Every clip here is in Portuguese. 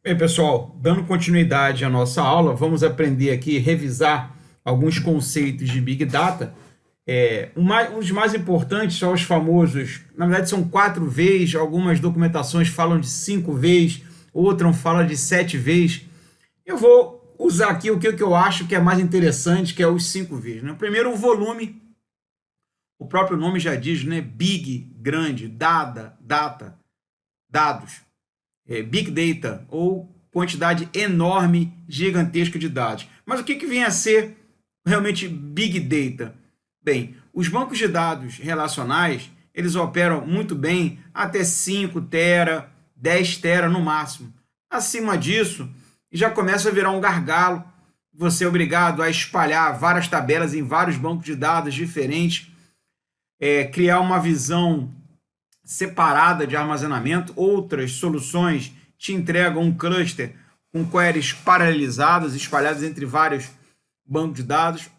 Bem, pessoal, dando continuidade à nossa aula, vamos aprender aqui, revisar alguns conceitos de Big Data. Um dos mais importantes são os famosos, na verdade são 4 Vs, algumas documentações falam de 5 Vs, outras falam de 7 Vs. Eu vou usar aqui o que eu acho que é mais interessante, que é os 5 Vs, né? Primeiro, o volume, o próprio nome já diz, né? Big, grande, data, dados. Big Data, ou quantidade enorme, gigantesca de dados. Mas o que vem a ser realmente Big Data? Bem, os bancos de dados relacionais, eles operam muito bem até 5 tera, 10 tera no máximo. Acima disso, já começa a virar um gargalo. Você é obrigado a espalhar várias tabelas em vários bancos de dados diferentes, criar uma visão separada de armazenamento. Outras soluções te entregam um cluster com queries paralelizadas, espalhadas entre vários bancos de dados,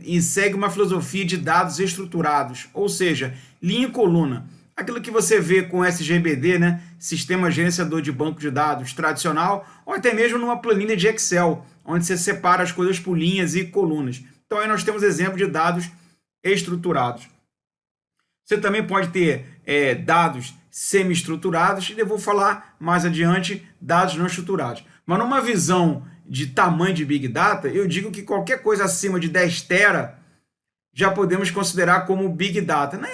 e segue uma filosofia de dados estruturados, ou seja, linha e coluna. Aquilo que você vê com SGBD, né? Sistema gerenciador de banco de dados tradicional, ou até mesmo numa planilha de Excel, onde você separa as coisas por linhas e colunas. Então aí nós temos exemplo de dados estruturados. Você também pode ter dados semi-estruturados, e eu vou falar mais adiante dados não estruturados. Mas numa visão de tamanho de Big Data, eu digo que qualquer coisa acima de 10 tera já podemos considerar como Big Data, né?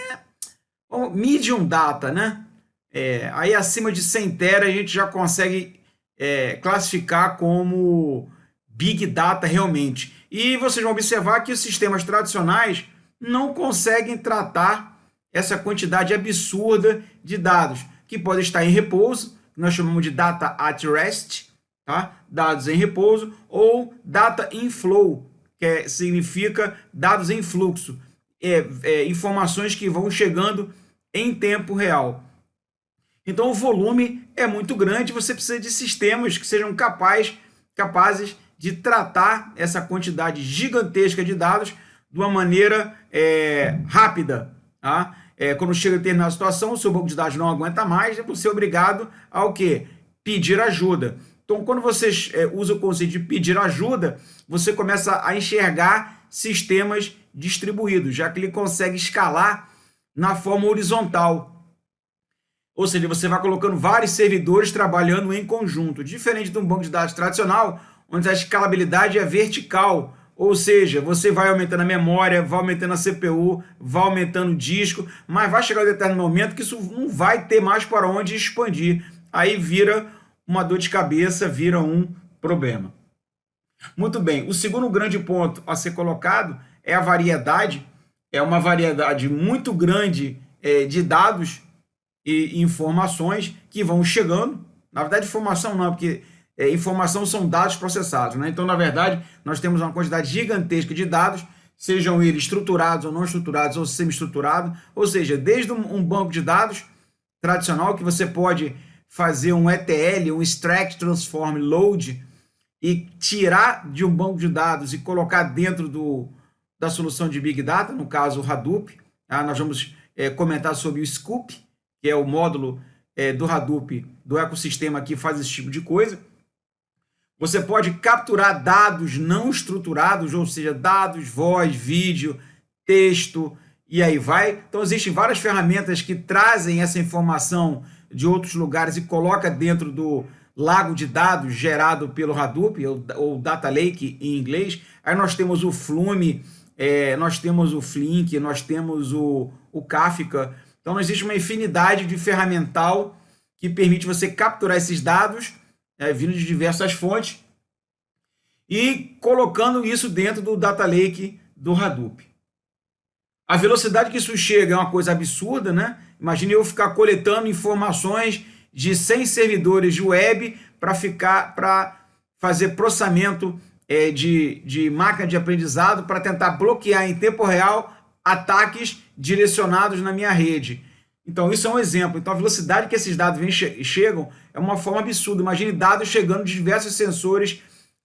Ou Medium Data, né? Aí acima de 100 tera a gente já consegue classificar como Big Data realmente. E vocês vão observar que os sistemas tradicionais não conseguem tratar essa quantidade absurda de dados, que pode estar em repouso, que nós chamamos de data at rest, tá? Dados em repouso, ou data in flow, que significa dados em fluxo, informações que vão chegando em tempo real. Então o volume é muito grande, você precisa de sistemas que sejam capazes de tratar essa quantidade gigantesca de dados de uma maneira rápida, tá? Quando chega em determinada situação, o seu banco de dados não aguenta mais, você é obrigado ao quê? Pedir ajuda. Então, quando você usa o conceito de pedir ajuda, você começa a enxergar sistemas distribuídos, já que ele consegue escalar na forma horizontal. Ou seja, você vai colocando vários servidores trabalhando em conjunto, diferente de um banco de dados tradicional, onde a escalabilidade é vertical. Ou seja, você vai aumentando a memória, vai aumentando a CPU, vai aumentando o disco, mas vai chegar um determinado momento que isso não vai ter mais para onde expandir. Aí vira uma dor de cabeça, vira um problema. Muito bem, o segundo grande ponto a ser colocado é a variedade. É uma variedade muito grande de dados e informações que vão chegando. Na verdade, informação não, porque informação são dados processados, né? Então, na verdade, nós temos uma quantidade gigantesca de dados, sejam eles estruturados ou não estruturados ou semi-estruturados, ou seja, desde um banco de dados tradicional que você pode fazer um ETL, um Extract, Transform, Load, e tirar de um banco de dados e colocar dentro da solução de Big Data, no caso o Hadoop. Tá? Nós vamos comentar sobre o Scoop, que é o módulo do Hadoop, do ecossistema que faz esse tipo de coisa. Você pode capturar dados não estruturados, ou seja, dados, voz, vídeo, texto, e aí vai. Então, existem várias ferramentas que trazem essa informação de outros lugares e coloca dentro do lago de dados gerado pelo Hadoop, ou Data Lake em inglês. Aí nós temos o Flume, nós temos o Flink, nós temos o Kafka. Então, existe uma infinidade de ferramental que permite você capturar esses dados vindo de diversas fontes e colocando isso dentro do Data Lake do Hadoop. A velocidade que isso chega é uma coisa absurda, né? Imagine eu ficar coletando informações de 100 servidores de web para fazer processamento de máquina de aprendizado para tentar bloquear em tempo real ataques direcionados na minha rede. Então, isso é um exemplo. Então, a velocidade que esses dados chegam é uma forma absurda. Imagine dados chegando de diversos sensores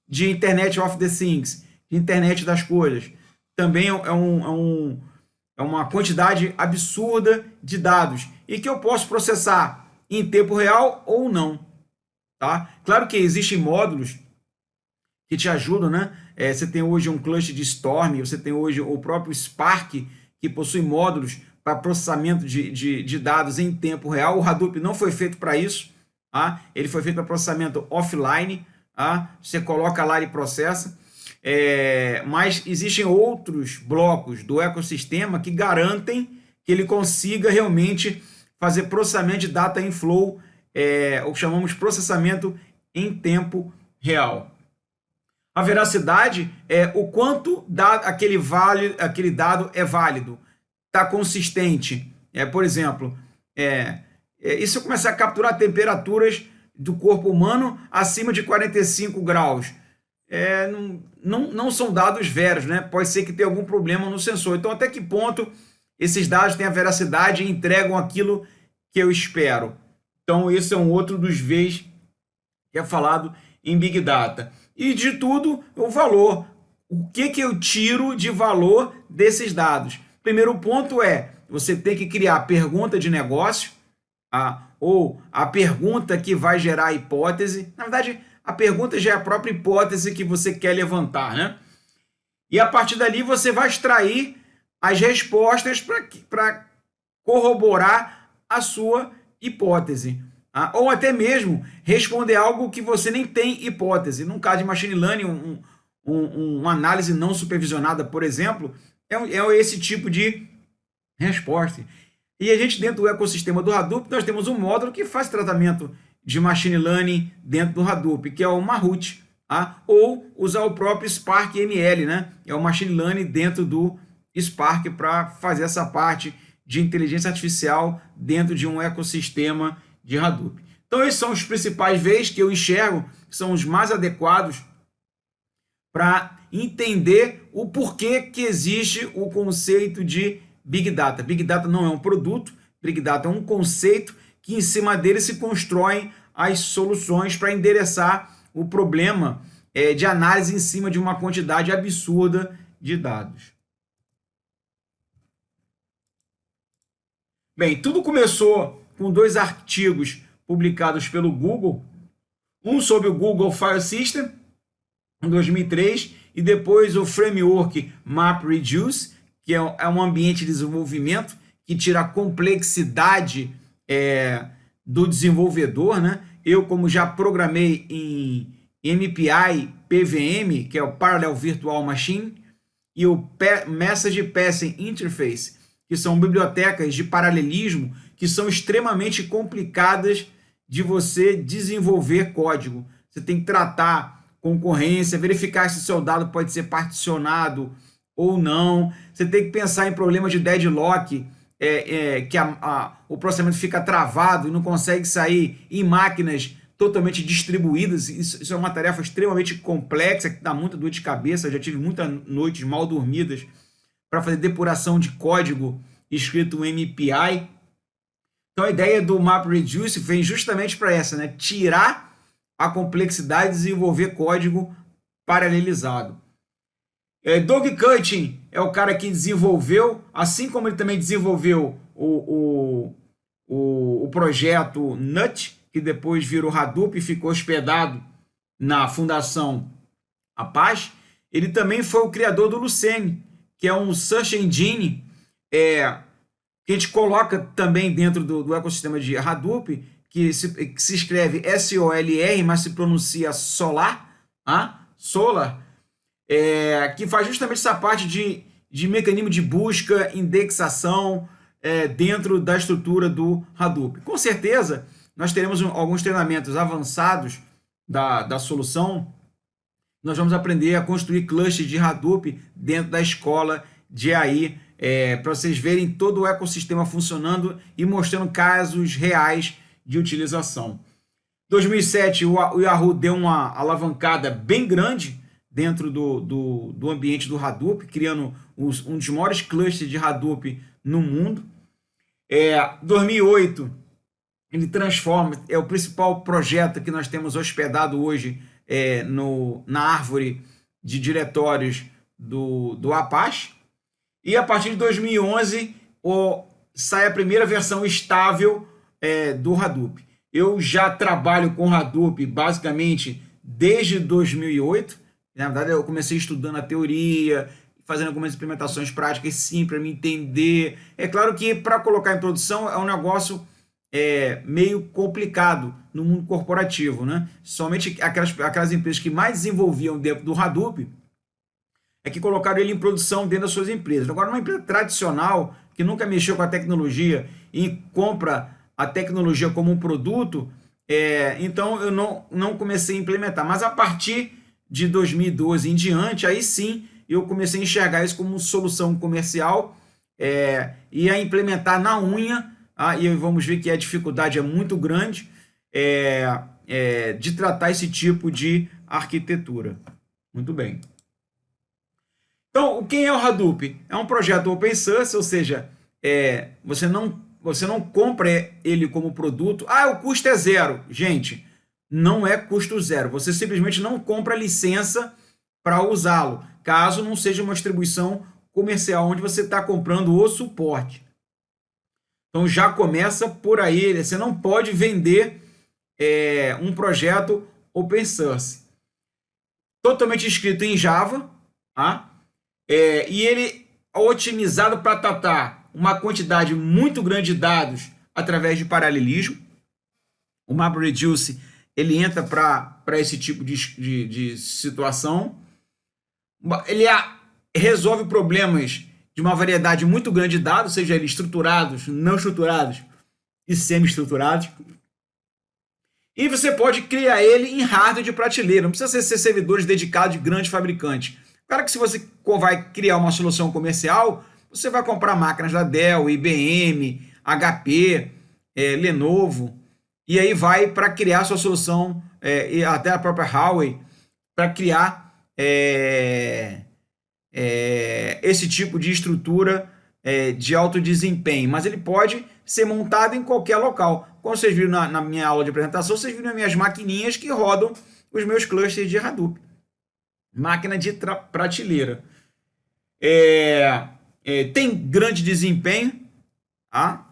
de Internet of the Things, de Internet das Coisas. Também é uma quantidade absurda de dados e que eu posso processar em tempo real ou não. tá? Claro que existem módulos que te ajudam, né? Você tem hoje um cluster de Storm, você tem hoje o próprio Spark, que possui módulos para processamento de dados em tempo real. O Hadoop não foi feito para isso, tá? Ele foi feito para processamento offline, tá? Você coloca lá e processa. Mas existem outros blocos do ecossistema que garantem que ele consiga realmente fazer processamento de data in flow, o que chamamos de processamento em tempo real. A veracidade é o quanto aquele dado é válido, está consistente. Por exemplo, e se eu começar a capturar temperaturas do corpo humano acima de 45 graus? Não são dados veros, né? Pode ser que tenha algum problema no sensor. Então, até que ponto esses dados têm a veracidade e entregam aquilo que eu espero? Então, esse é um outro dos Vs que é falado em Big Data. E de tudo, o valor. O que eu tiro de valor desses dados? Primeiro ponto você tem que criar pergunta de negócio, ou a pergunta que vai gerar a hipótese. Na verdade, a pergunta já é a própria hipótese que você quer levantar, né? E a partir dali você vai extrair as respostas para corroborar a sua hipótese. Ou até mesmo responder algo que você nem tem hipótese. No caso de machine learning, uma análise não supervisionada, por exemplo, é esse tipo de resposta. E a gente, dentro do ecossistema do Hadoop, nós temos um módulo que faz tratamento de machine learning dentro do Hadoop, que é o Mahout, ou usar o próprio Spark ML, né? É o machine learning dentro do Spark para fazer essa parte de inteligência artificial dentro de um ecossistema de Hadoop. Então, esses são os principais Vs que eu enxergo, que são os mais adequados para entender o porquê que existe o conceito de Big Data. Big Data não é um produto, Big Data é um conceito que em cima dele se constroem as soluções para endereçar o problema de análise em cima de uma quantidade absurda de dados. Bem, tudo começou com 2 artigos publicados pelo Google, um sobre o Google File System, em 2003, e depois o framework MapReduce, que é um ambiente de desenvolvimento que tira a complexidade do desenvolvedor, né? Eu, como já programei em MPI PVM, que é o Parallel Virtual Machine, e o Message Passing Interface, que são bibliotecas de paralelismo que são extremamente complicadas de você desenvolver código. Você tem que tratar concorrência, verificar se seu dado pode ser particionado ou não. Você tem que pensar em problemas de deadlock, que o processamento fica travado e não consegue sair em máquinas totalmente distribuídas. Isso é uma tarefa extremamente complexa, que dá muita dor de cabeça. Eu já tive muitas noites mal dormidas para fazer depuração de código escrito em MPI. Então, a ideia do MapReduce vem justamente para essa, né? Tirar a complexidade e desenvolver código paralelizado. Doug Cutting é o cara que desenvolveu, assim como ele também desenvolveu o projeto NUT, que depois virou Hadoop e ficou hospedado na Fundação Apache. Ele também foi o criador do Lucene, que é um search engine que a gente coloca também dentro do ecossistema de Hadoop, que se escreve SOLR, mas se pronuncia Solar, Solar, que faz justamente essa parte de mecanismo de busca, indexação dentro da estrutura do Hadoop. Com certeza, nós teremos alguns treinamentos avançados da solução. Nós vamos aprender a construir clusters de Hadoop dentro da escola de AI, para vocês verem todo o ecossistema funcionando e mostrando casos reais de utilização. Em 2007, o Yahoo deu uma alavancada bem grande dentro do ambiente do Hadoop, criando um dos maiores clusters de Hadoop no mundo. Em 2008, ele transforma, é o principal projeto que nós temos hospedado hoje na árvore de diretórios do Apache. E a partir de 2011 sai a primeira versão estável do Hadoop. Eu já trabalho com Hadoop basicamente desde 2008. Na verdade, eu comecei estudando a teoria, fazendo algumas implementações práticas sim para me entender. É claro que para colocar em produção é um negócio meio complicado no mundo corporativo, né? Somente aquelas empresas que mais desenvolviam dentro do Hadoop é que colocaram ele em produção dentro das suas empresas. Agora, uma empresa tradicional que nunca mexeu com a tecnologia e compra a tecnologia como um produto, então eu não comecei a implementar. Mas a partir de 2012 em diante, aí sim eu comecei a enxergar isso como solução comercial e a implementar na unha. E vamos ver que a dificuldade é muito grande de tratar esse tipo de arquitetura. Muito bem. Então, quem é o Hadoop? É um projeto open source, ou seja, você não compra ele como produto. O custo é zero. Gente, não é custo zero. Você simplesmente não compra licença para usá-lo, caso não seja uma distribuição comercial, onde você está comprando o suporte. Então, já começa por aí. Você não pode vender um projeto open source. Totalmente escrito em Java, tá? E ele é otimizado para tratar uma quantidade muito grande de dados através de paralelismo. O MapReduce ele entra para esse tipo de situação. Ele resolve problemas de uma variedade muito grande de dados, seja eles estruturados, não estruturados e semi-estruturados. E você pode criar ele em hardware de prateleira, não precisa ser servidores dedicados de grandes fabricantes. Claro que se você vai criar uma solução comercial, você vai comprar máquinas da Dell, IBM, HP, Lenovo, e aí vai para criar sua solução, e até a própria Huawei, para criar esse tipo de estrutura de alto desempenho. Mas ele pode ser montado em qualquer local. Como vocês viram na minha aula de apresentação, vocês viram as minhas maquininhas que rodam os meus clusters de Hadoop. Máquina de prateleira. Tem grande desempenho.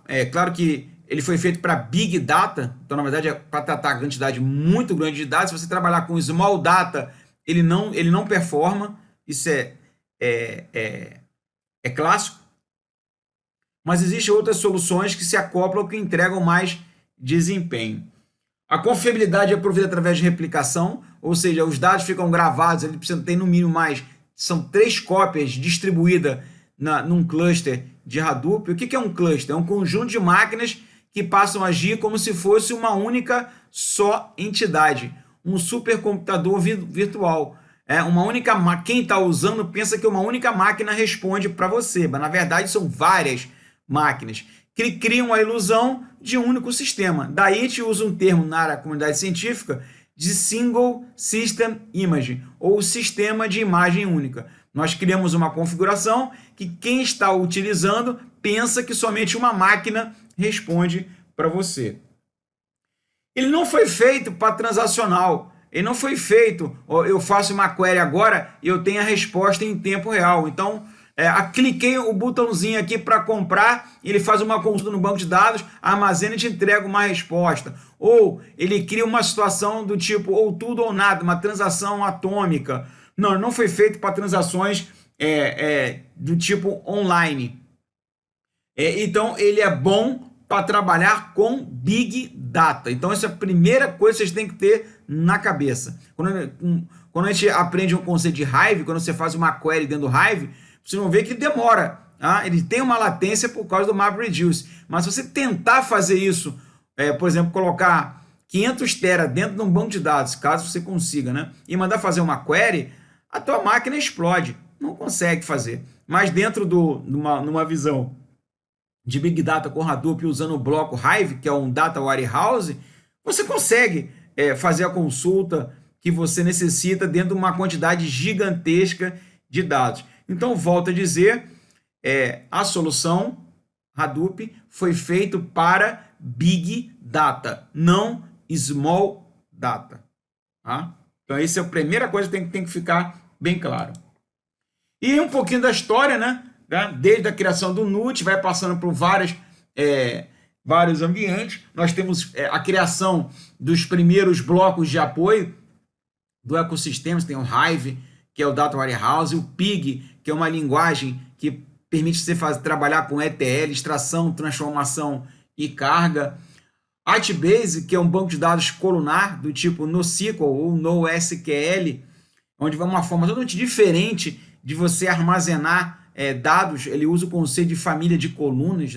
É claro que ele foi feito para Big Data, então na verdade é para tratar a quantidade muito grande de dados. Se você trabalhar com Small Data, ele não performa. Isso é clássico. Mas existem outras soluções que se acoplam que entregam mais desempenho. A confiabilidade é provida através de replicação, ou seja, os dados ficam gravados, ele precisa ter no mínimo são 3 cópias distribuídas num cluster de Hadoop. O que é um cluster? É um conjunto de máquinas que passam a agir como se fosse uma única só entidade, um supercomputador virtual. Quem está usando pensa que uma única máquina responde para você, mas na verdade são várias máquinas que criam a ilusão de um único sistema. Daí a gente usa um termo na comunidade científica de Single System Image, ou sistema de imagem única. Nós criamos uma configuração que quem está utilizando pensa que somente uma máquina responde para você. Ele não foi feito para transacional. Ele não foi feito, eu faço uma query agora e eu tenho a resposta em tempo real. Então, cliquei o botãozinho aqui para comprar, ele faz uma consulta no banco de dados, armazena e te entrega uma resposta. Ou ele cria uma situação do tipo ou tudo ou nada, uma transação atômica. Não foi feito para transações do tipo online. Então, ele é bom para trabalhar com Big Data. Então, essa é a primeira coisa que vocês têm que ter na cabeça. Quando a gente aprende um conceito de Hive, quando você faz uma query dentro do Hive, vocês vão ver que ele demora. Ele tem uma latência por causa do MapReduce. Mas se você tentar fazer isso, por exemplo, colocar 500 tera dentro de um banco de dados, caso você consiga, né, e mandar fazer uma query, a tua máquina explode. Não consegue fazer. Mas dentro numa visão de Big Data com Hadoop usando o bloco Hive, que é um Data Warehouse, você consegue fazer a consulta que você necessita dentro de uma quantidade gigantesca de dados. Então, volto a dizer, a solução Hadoop foi feito para Big Data, não Small Data. Tá? Então, essa é a primeira coisa que tem que ficar bem claro. E um pouquinho da história, né? Desde a criação do NUT, vai passando por várias vários ambientes. Nós temos a criação dos primeiros blocos de apoio do ecossistema. Você tem o Hive, que é o Data Warehouse, o Pig, que é uma linguagem que permite você trabalhar com ETL, extração, transformação e carga. HBase, que é um banco de dados colunar do tipo NoSQL ou NoSQL, onde vai uma forma totalmente diferente de você armazenar dados. Ele usa o conceito de família de colunas,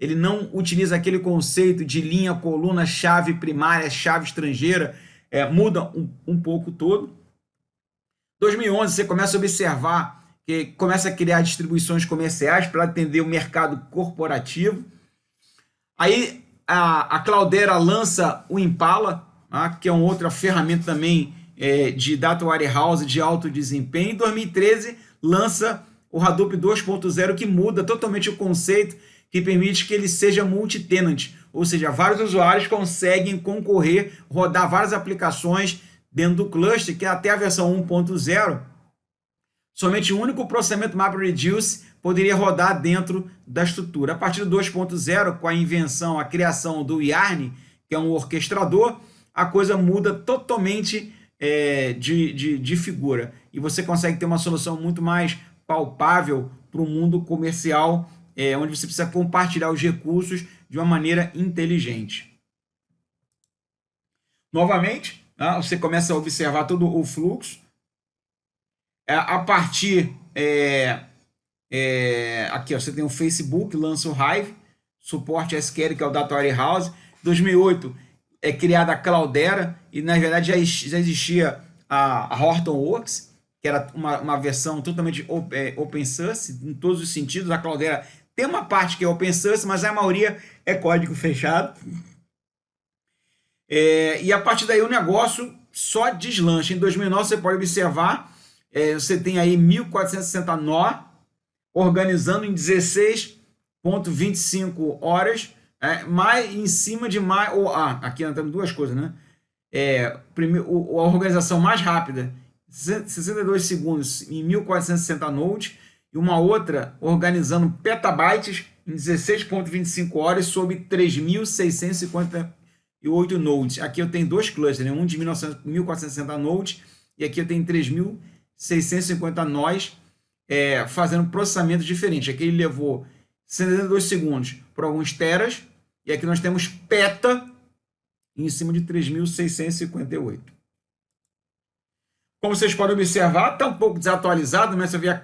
ele não utiliza aquele conceito de linha, coluna, chave primária, chave estrangeira, muda um pouco todo. 2011, você começa a observar que começa a criar distribuições comerciais para atender o mercado corporativo. Aí a Cloudera lança o Impala, que é uma outra ferramenta também de Data Warehouse de alto desempenho. Em 2013, lança o Hadoop 2.0, que muda totalmente o conceito, que permite que ele seja multi-tenant, ou seja, vários usuários conseguem concorrer, rodar várias aplicações dentro do cluster, que até a versão 1.0, somente o único processamento MapReduce poderia rodar dentro da estrutura. A partir do 2.0, com a invenção, a criação do Yarn, que é um orquestrador, a coisa muda totalmente de figura. E você consegue ter uma solução muito mais palpável para o mundo comercial, onde você precisa compartilhar os recursos de uma maneira inteligente. Novamente, você começa a observar todo o fluxo. A partir... aqui, você tem o Facebook, lança o Hive, suporte SQL, que é o Data Warehouse. Em 2008 é criada a Cloudera, e na verdade já existia a Hortonworks, que era uma versão totalmente open source, em todos os sentidos. A Cloudera tem uma parte que é open source, mas a maioria é código fechado. E a partir daí o negócio só deslancha. Em 2009 você pode observar, você tem aí 1.460 nó, organizando em 16,25 horas, mais em cima de mais... aqui nós temos duas coisas, né? A organização mais rápida, 62 segundos em 1.460 nodes, e uma outra organizando petabytes em 16,25 horas sobre 3.658 nodes. Aqui eu tenho dois clusters, né? Um de 1.460 nodes, e aqui eu tenho 3.650 nós, fazendo processamento diferente. Aqui ele levou 62 segundos por alguns teras, e aqui nós temos peta em cima de 3.658. Como vocês podem observar, está um pouco desatualizado, mas você vê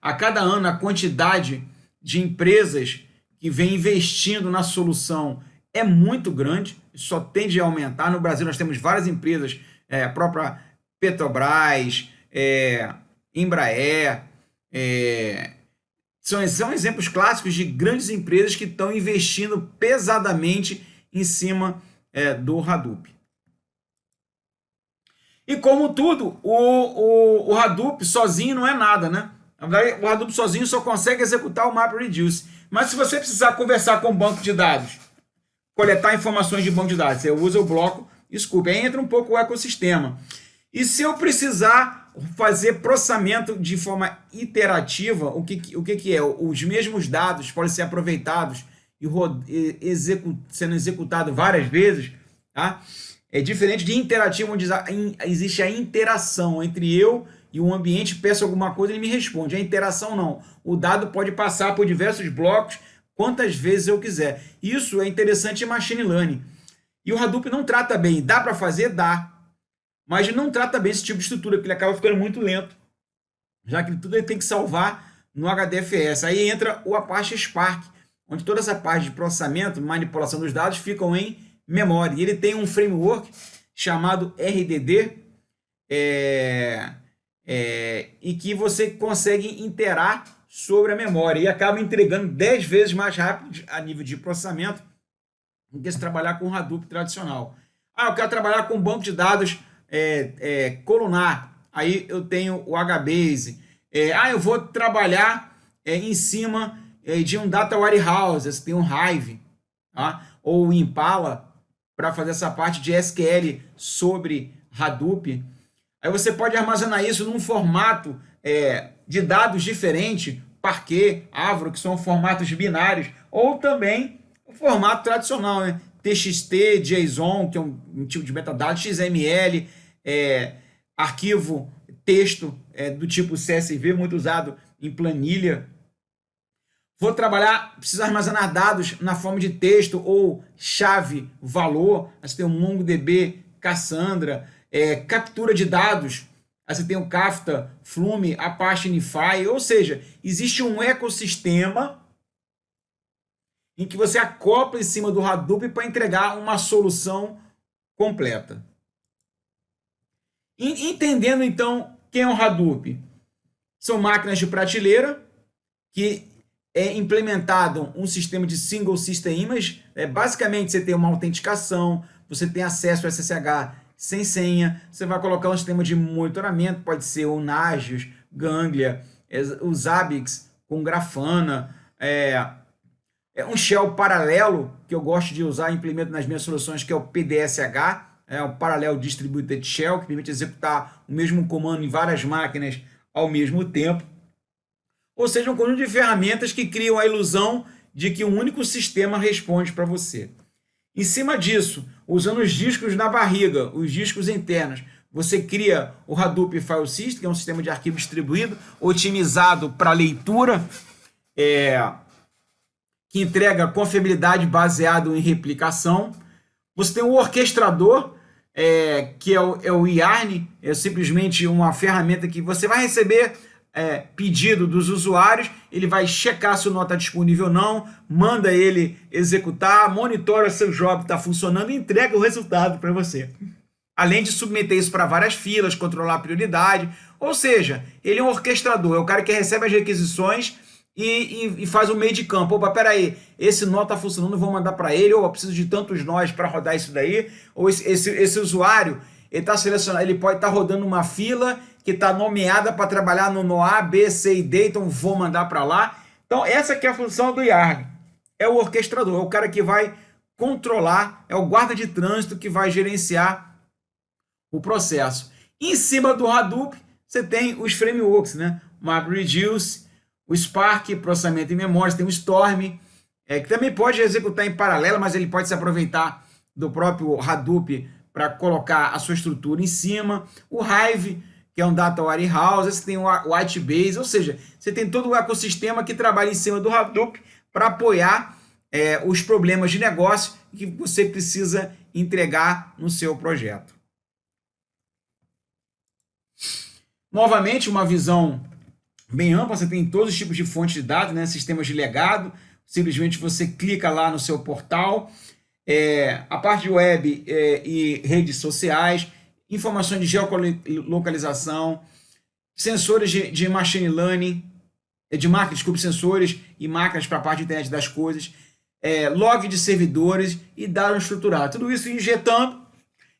a cada ano a quantidade de empresas que vem investindo na solução é muito grande, só tende a aumentar. No Brasil nós temos várias empresas, a própria Petrobras, Embraer, são exemplos clássicos de grandes empresas que estão investindo pesadamente em cima do Hadoop. E como tudo, o Hadoop sozinho não é nada, né? Na verdade, o Hadoop sozinho só consegue executar o MapReduce. Mas se você precisar conversar com o banco de dados, coletar informações de banco de dados, você usa o bloco Scoop. Aí entra um pouco o ecossistema. E se eu precisar fazer processamento de forma iterativa, o que é? Os mesmos dados podem ser aproveitados e sendo executados várias vezes, tá? É diferente de interativo, onde existe a interação entre eu e o ambiente, peço alguma coisa e ele me responde. A interação não. O dado pode passar por diversos blocos quantas vezes eu quiser. Isso é interessante em Machine Learning. E o Hadoop não trata bem. Dá para fazer? Dá. Mas ele não trata bem esse tipo de estrutura, porque ele acaba ficando muito lento, já que tudo ele tem que salvar no HDFS. Aí entra o Apache Spark, onde toda essa parte de processamento, manipulação dos dados ficam em memória. E ele tem um framework chamado RDD, e que você consegue interar sobre a memória e acaba entregando 10 vezes mais rápido a nível de processamento do que se trabalhar com Hadoop tradicional. Eu quero trabalhar com banco de dados colunar, aí eu tenho o HBase. Eu vou trabalhar em cima de um Data Warehouse, você tem um Hive, tá? Ou o Impala, para fazer essa parte de SQL sobre Hadoop. Aí você pode armazenar isso num formato de dados diferente, Parquet, Avro, que são formatos binários, ou também o formato tradicional, né? TXT, JSON, que é um tipo de metadados, XML, arquivo texto do tipo CSV, muito usado em planilha. Vou trabalhar, preciso armazenar dados na forma de texto ou chave, valor. Aí você tem o MongoDB, Cassandra, captura de dados. Aí você tem o Kafka, Flume, Apache NiFi. Ou seja, existe um ecossistema em que você acopla em cima do Hadoop para entregar uma solução completa. Entendendo então quem é o Hadoop? São máquinas de prateleira que é implementado um sistema de single system image. Basicamente, você tem uma autenticação, você tem acesso ao SSH sem senha, você vai colocar um sistema de monitoramento, pode ser o Nagios, Ganglia, os Zabbix com Grafana, um shell paralelo que eu gosto de usar e implemento nas minhas soluções, que é o PDSH, o Parallel Distributed Shell, que permite executar o mesmo comando em várias máquinas ao mesmo tempo. Ou seja, um conjunto de ferramentas que criam a ilusão de que um único sistema responde para você. Em cima disso, usando os discos na barriga, os discos internos, você cria o Hadoop File System, que é um sistema de arquivo distribuído, otimizado para leitura, que entrega confiabilidade baseado em replicação. Você tem o orquestrador, que é o Yarn, é simplesmente uma ferramenta que você vai receber pedido dos usuários, ele vai checar se o nó está disponível ou não, manda ele executar, monitora se o job está funcionando e entrega o resultado para você. Além de submeter isso para várias filas, controlar a prioridade. Ou seja, ele é um orquestrador, é o cara que recebe as requisições e faz o meio de campo. Opa, peraí, esse nó está funcionando, eu vou mandar para ele, ou eu preciso de tantos nós para rodar isso daí, ou esse usuário, ele está selecionado, ele pode estar rodando uma fila que está nomeada para trabalhar no nó A, B, C e D, então vou mandar para lá. Então essa que é a função do Yarn, é o orquestrador, é o cara que vai controlar, é o guarda de trânsito que vai gerenciar o processo. Em cima do Hadoop, você tem os frameworks, né? O MapReduce, o Spark, processamento em memória, tem o Storm, que também pode executar em paralelo, mas ele pode se aproveitar do próprio Hadoop para colocar a sua estrutura em cima. O Hive, que é um Data Warehouse, você tem o Whitebase, ou seja, você tem todo o ecossistema que trabalha em cima do Hadoop para apoiar os problemas de negócio que você precisa entregar no seu projeto. Novamente, uma visão bem ampla, você tem todos os tipos de fontes de dados, né? Sistemas de legado, simplesmente você clica lá no seu portal, a parte de web e redes sociais, informações de geolocalização, sensores de machine learning, sensores e máquinas para a parte de internet das coisas, log de servidores e dados estruturados. Tudo isso injetando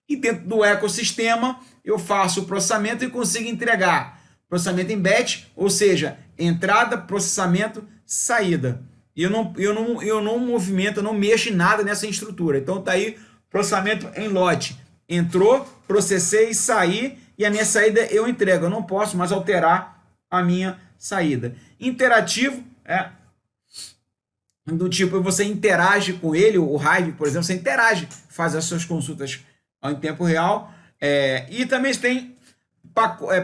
e dentro do ecossistema eu faço o processamento e consigo entregar processamento em batch, ou seja, entrada, processamento, saída. E eu não movimento, eu não mexo em nada nessa estrutura. Então tá aí processamento em lote. Entrou, processei, saí e a minha saída eu entrego. Eu não posso mais alterar a minha saída. Interativo do tipo, você interage com ele, o Hive, por exemplo, você interage, faz as suas consultas em tempo real. E também tem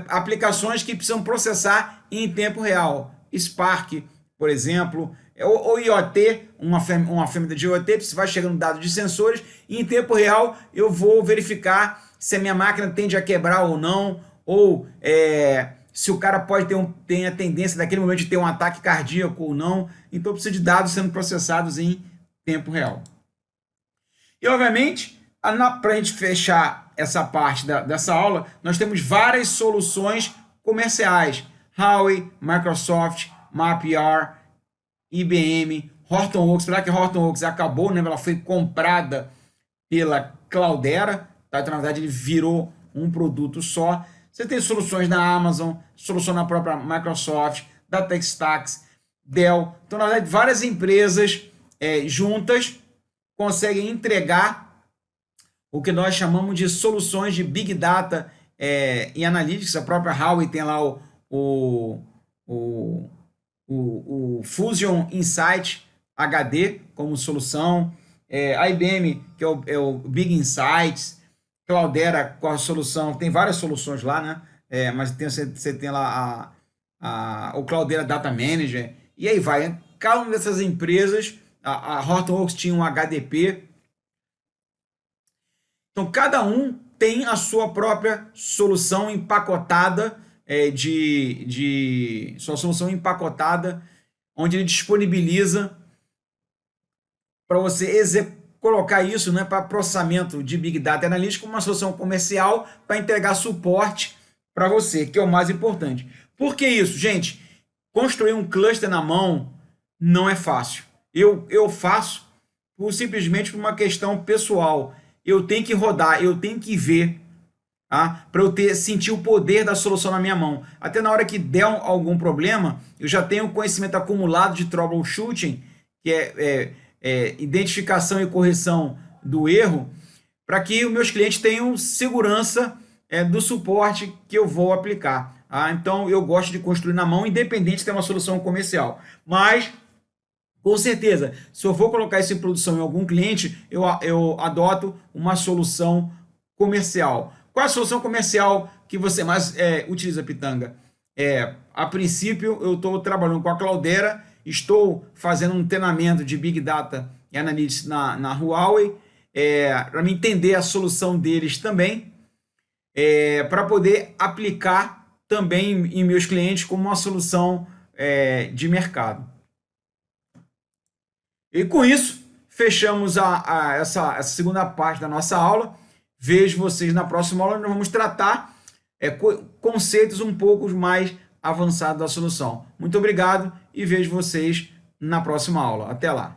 aplicações que precisam processar em tempo real. Spark, por exemplo, ou IoT, uma ferramenta de IoT, você vai chegando dados de sensores e em tempo real eu vou verificar se a minha máquina tende a quebrar ou não, ou se o cara pode ter a tendência naquele momento de ter um ataque cardíaco ou não. Então precisa de dados sendo processados em tempo real. E obviamente, para a gente fechar essa parte dessa aula, nós temos várias soluções comerciais. Huawei, Microsoft, MapR, IBM, Hortonworks. Será que a Hortonworks acabou, né? Ela foi comprada pela Cloudera, tá? Então, na verdade, ele virou um produto só. Você tem soluções da Amazon, solução na própria Microsoft, da Techstacks, Dell. Então, na verdade, várias empresas juntas conseguem entregar o que nós chamamos de soluções de Big Data e Analytics. A própria Huawei tem lá o Fusion Insight, HD como solução, a IBM, que é o Big Insights, Cloudera com a solução, tem várias soluções lá, né? Mas você tem lá o Cloudera Data Manager, e aí vai. Cada uma dessas empresas, a Hortonworks tinha um HDP, então cada um tem a sua própria solução empacotada, sua solução empacotada, onde ele disponibiliza para você colocar isso, né, para processamento de Big Data Analytics, uma solução comercial para entregar suporte para você, que é o mais importante. Por que isso, gente? Construir um cluster na mão não é fácil. Eu faço simplesmente por uma questão pessoal. Eu tenho que rodar, eu tenho que ver, tá? Para eu sentir o poder da solução na minha mão. Até na hora que der algum problema, eu já tenho conhecimento acumulado de troubleshooting, que é identificação e correção do erro, para que os meus clientes tenham segurança do suporte que eu vou aplicar. Tá? Então, eu gosto de construir na mão, independente de ter uma solução comercial. Mas, com certeza, se eu for colocar isso em produção em algum cliente, eu adoto uma solução comercial. Qual é a solução comercial que você mais utiliza, Pitanga? A princípio, eu estou trabalhando com a Cloudera, estou fazendo um treinamento de Big Data e Analytics na Huawei, para me entender a solução deles também, para poder aplicar também em meus clientes como uma solução de mercado. E com isso, fechamos essa segunda parte da nossa aula. Vejo vocês na próxima aula, nós vamos tratar conceitos um pouco mais avançados da solução. Muito obrigado e vejo vocês na próxima aula. Até lá!